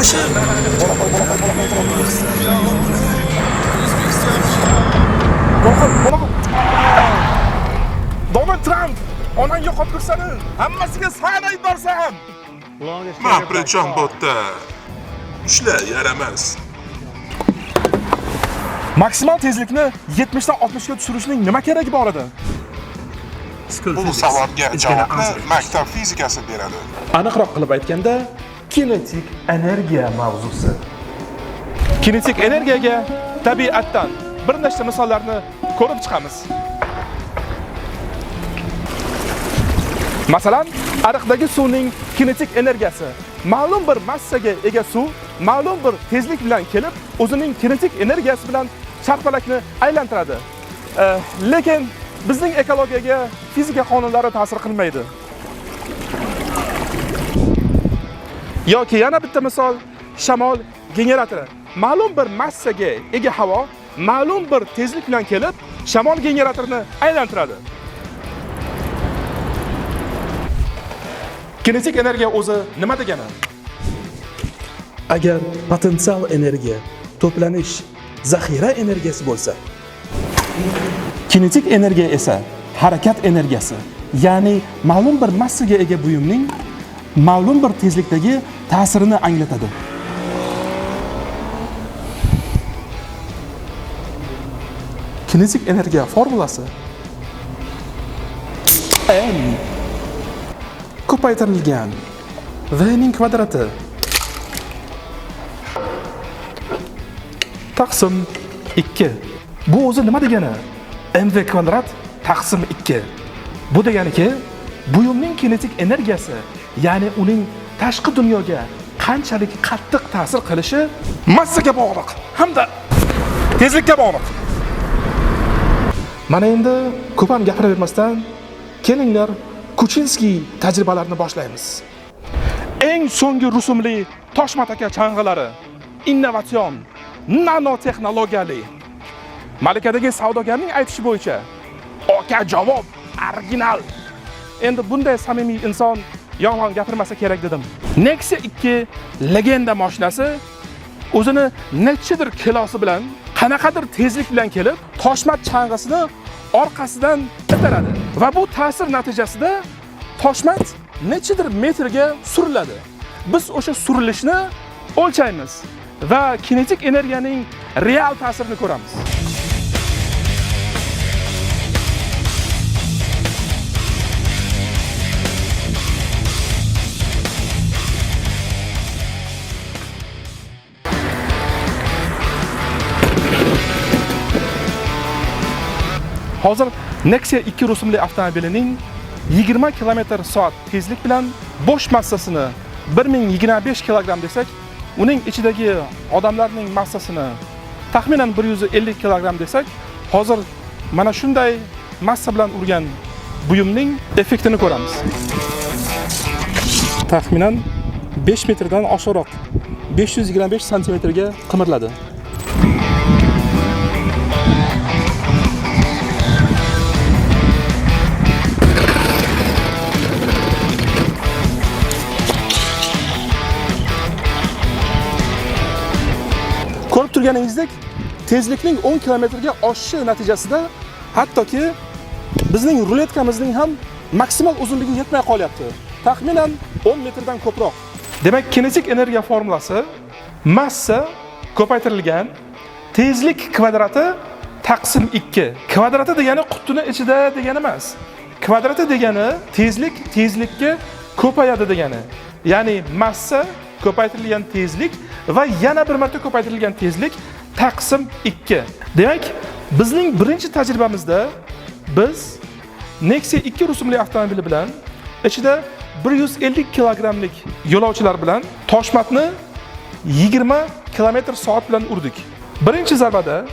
Qarashib. Donald Trump, onang yo'qotib tursani, hammasiga sen aybdorsan. Men precham botda. Ishlar yaramas. Maksimal tezlikni 70 dan 60 ga tushirishning nima keragi bor edi? Bu savolga javobni maktab fizikasi beradi. Aniqroq qilib aytganda, kinetik energiya mavzusi. Kinetik energiyaga tabiatdan bir nechta misollarni ko'rib chiqamiz. Masalan, ariqdagi suvning kinetik energiyasi. Ma'lum bir massaga ega suv ma'lum bir tezlik bilan kelib, o'zining kinetik energiyasi bilan charxpalakni aylantiradi. Lekin bizning ekologiyaga fizika qonunlari ta'sir qilmaydi. Yoki yana bitta misol, shamol generatori. Ma'lum bir massaga ega havo ma'lum bir tezlik bilan kelib, shamol generatorini aylantiradi. Kinetik energiya o'zi nima degani? Agar potensial energiya to'planish zaxira energiyasi bo'lsa, kinetik energiya esa harakat energiyasi, ya'ni ma'lum bir massaga ega buyumning ma'lum bir tezlikdagi ta'sirini anglatadi. Kinetik energiya formulasi m ko'paytirilgan v ning kvadrati taqsim 2. Bu o'zi nima degani? mv kvadrat taqsim 2. Bu deganiki, buyumning kinetik energiyasi, ya'ni uning tashqi dunyoga qanchalik qattiq ta'sir qilishi massaga bog'liq hamda tezlikka bog'liq. Mana endi ko'p ham gapiravermasdan, kelinglar Kuchinskiy tajribalarini boshlaymiz. Eng so'nggi rusumli toshmataka chang'ilari, innovatsion, nanotexnologiyali. Malikadagi savdogarning aytishi bo'yicha, oka javob original. Endi bunday samimiy inson yolg'on gapirmasa kerak dedim. Nexia 2 legenda mashinasi o'zini nechidir kilosi bilan, qanaqadir tezlik bilan kelib, toshmat chang'isini orqasidan itaradi va bu ta'sir natijasida toshmat nechidir metrga suriladi. Biz o'sha surilishni o'lchaymiz va kinetik energiyaning real ta'sirini ko'ramiz. Hozir Nexia 2 rusumli avtomobilining 20 km/soat tezlik bilan bo'sh massasini 1025 kg desak, uning ichidagi odamlarning massasini taxminan 150 kg desak, hozir mana shunday massa bilan urgan buyumning effektini ko'ramiz. Taxminan 5 metrdan oshiqroq 525 cm ga qimirladi. Ko'rib turganingizdek, tezlikning 10 km ga oshishi natijasida hattoki bizning ruletkamizning ham maksimal uzunligi yetmay qolyapti. Taxminan 10 metrdan ko'proq. Demak, kinetik energiya formulasi massa ko'paytirilgan tezlik kvadrati taqsim 2. Kvadrati degani qutini ichida degani emas. Kvadrati degani tezlikka ko'payadi degani. Ya'ni massa ko'paytirilgan tezlik va yana bir marta ko'paytirilgan tezlik taqsim 2. Demak, bizning birinchi tajribamizda biz Nexia 2 rusumli avtomobili bilan ichida 150 kilogramlik yo'lovchilar bilan toshmatni 20 km/soat bilan urdik. Birinchi zarbada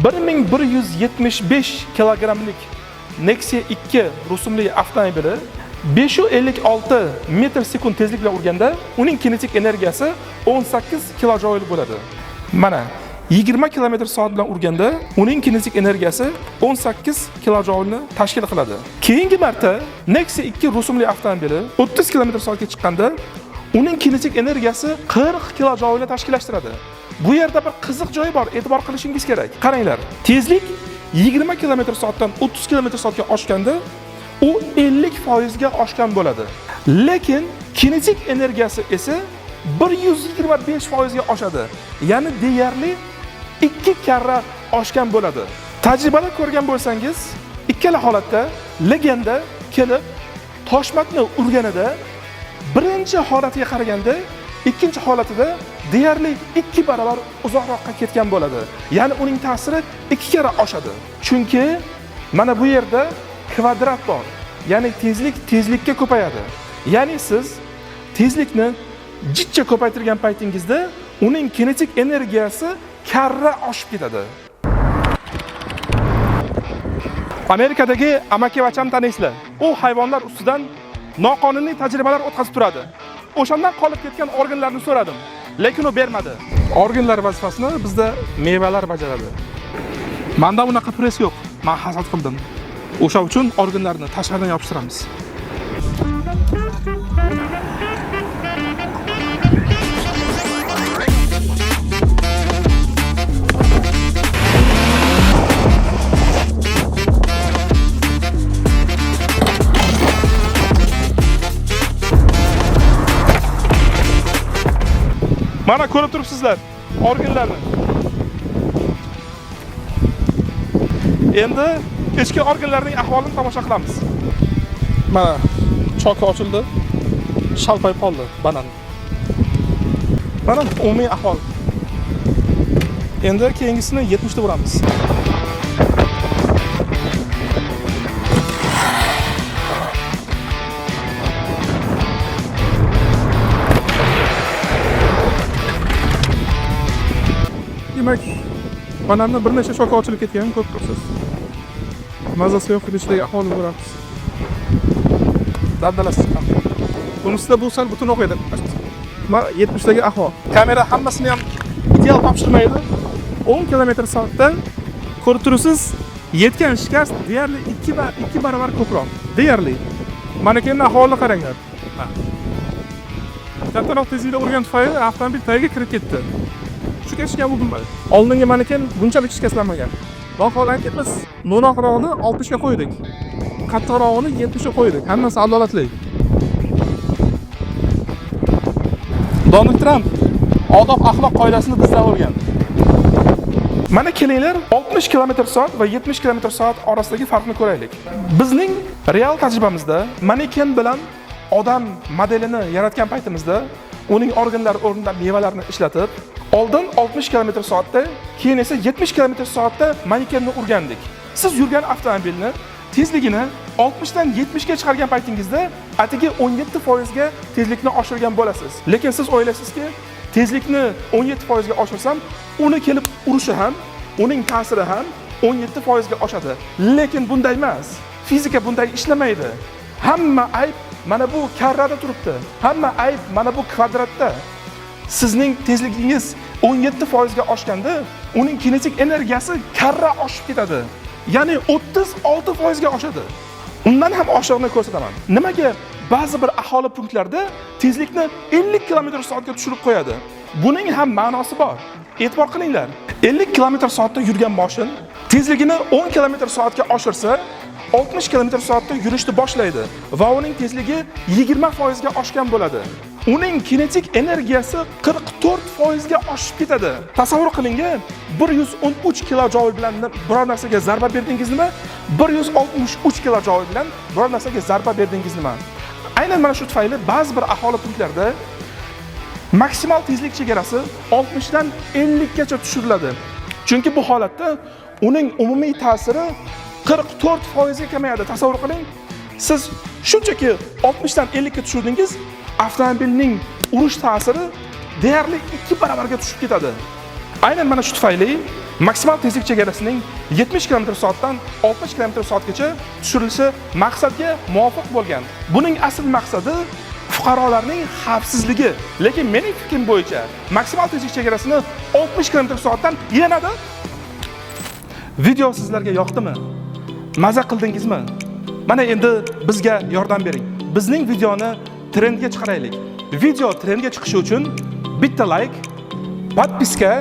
1175 kilogramlik Nexia 2 rusumli avtomobili 556 metr/sekund tezlik bilan urganda uning kinetik energiyasi 18 kilojoule bo'ladi. Mana 20 km/soat bilan urganda uning kinetik energiyasi 18 kilojoulni tashkil qiladi. Keyingi marta Nexia 2 rusumli avtomobili 30 km/soatga chiqqanda Uning kinetik energiyasi 40 kilojoule'ni tashkillashtiradi. Bu yerda bir qiziq joyi bor, e'tibor qilishingiz kerak. Qaranglar, tezlik 20 km/soatdan 30 km/soatga oshganda u 50% ga oshgan bo'ladi. Lekin kinetik energiyasi esa 125% ga oshadi. Ya'ni deyarli 2 karra oshgan bo'ladi. Tajribada ko'rgan bo'lsangiz, ikkala holatda legenda kelib toshmatni urganida birinchi holatiga qaraganda ikkinchi holatida deyarli 2 barobar uzoqroqqa ketgan bo'ladi. Ya'ni uning ta'siri 2 karra oshadi. Chunki mana bu yerda kvadrat bor. Ya'ni tezlik tezlikka ko'payadi. Ya'ni siz tezlikni jidcha ko'paytirgan paytingizda uning kinetik energiyasi karra oshib ketadi. Amerikadagi amakivacham taniysizlar. U hayvonlar ustidan noqonuniy tajribalar o'tkazib turadi. O'shandan qolib ketgan organlarni so'radim, lekin u bermadi. Organlar vazifasini bizda mevalar bajaradi. Menda unaqa press yo'q. Men hasad qildim. O'sha uchun organlarni tashqaridan yopishtiramiz. Mana ko'rib turibsizlar organlarni. Endi ichki organlarning ahvolini tomosha qilamiz. Mana choki ochildi. Shalpayib qoldi banan. Mana umumiy ahvol. Endi keyingisini 70 da uramiz. Demak, bananni bir necha shoxi ochilib ketgan, ko'p turibsiz. Mazasi yo'q idishdagi ahvolni ko'ramiz. Dabdalasiz ham. Bunisida bu sal butun o'qiydi. Mana 70 dagi ahvol. Kamera hammasini ham ideal topshirmaydi. 10 km/soatda ko'rib turibsiz, yetgan shikast deyarli 2 barobar ko'proq. Deyarli. Mana keyin ahvolni qaranglar. Kattaroq tezlikda urgan tufayli avtomobil tagiga kirib ketdi. Shu kechgan bo'lmadi. Oldingi maneken bunchalik shikastlanmagan. Vaholanki biz no'noqrog'ini 60 ga qo'ydik. Qattiqrog'ini 70 ga qo'ydik. Hammasi adolatli. Donald Trump odob axloq qoidasini bizdan olgan. Mana kelinglar 60 km/soat va 70 km/soat orasidagi farqni ko'raylik. Bizning real tajribamizda maneken bilan odam modelini yaratgan paytimizda uning organlari o'rnidan mevalarni ishlatib, oldin 60 km/soatda, keyin esa 70 km/soatda manekenni urgandik. Siz yurgan avtomobilni tezligini 60 dan 70 ga chiqargan paytingizda atigi 17% ga tezlikni oshirgan bo'lasiz. Lekin siz o'ylaysizki, tezlikni 17% ga oshirsam, uni kelib urishi ham, uning ta'siri ham 17% ga oshadi. Lekin bunday emas. Fizika bunday ishlamaydi. Hamma ayb mana bu karrada turibdi. Hamma ayb mana bu kvadratda. Sizning tezligingiz 17% ga oshganda, uning kinetik energiyasi karra oshib ketadi. Ya'ni 36% ga oshadi. Undan ham oshig'ini ko'rsataman. Nimaga ba'zi bir aholi punktlarda tezlikni 50 km/soatga tushirib qo'yadi? Buning ham ma'nosi bor. E'tibor qilinglar. 50 km/soatda yurgan mashin tezligini 10 km/soatga oshirsa, 60 km/soatda yurishni boshlaydi va uning tezligi 20% ga oshgan bo'ladi. Uning kinetik energiyasi 44% ga oshib ketadi. Tasavvur qiling, 113 kilojoule bilan biror narsaga zarba berdingizmi? 163 kilojoule bilan biror narsaga zarba berdingizmi? Aynan mana shu tufayli ba'zi bir aholi punktlarda maksimal tezlik chegarasi 60 dan 50 gacha tushiriladi. Chunki bu holatda uning umumiy ta'siri 44% ga kamayadi. Tasavvur qiling, siz shunchaki 60 dan 50 ga tushirdingiz, avtomobilning urish ta'siri deyarli 2 barobarga tushib ketadi. Aynan mana shu tufayli maksimal tezlik chegarasining 70 km/soatdan 60 km/soatgacha tushirilishi maqsadga muvofiq bo'lgan. Buning asl maqsadi fuqarolarning xavfsizligi. Lekin mening fikrim bo'yicha maksimal tezlik chegarasini 60 km/soatdan yanada. Video sizlarga yoqdimi? Maza qildingizmi? Mana endi bizga yordam bering. Bizning videoni trendga chiqaraylik. video trendga chiqishi uchun bitta like, podpiska,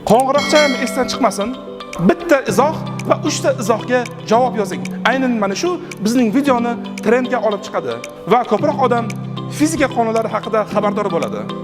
qo'ng'iroqcha ham esdan chiqmasin. Bitta izoh va 3 ta izohga javob yozing. Aynan mana shu bizning videoni trendga olib chiqadi va ko'proq odam fizika qonunlari haqida xabardor bo'ladi.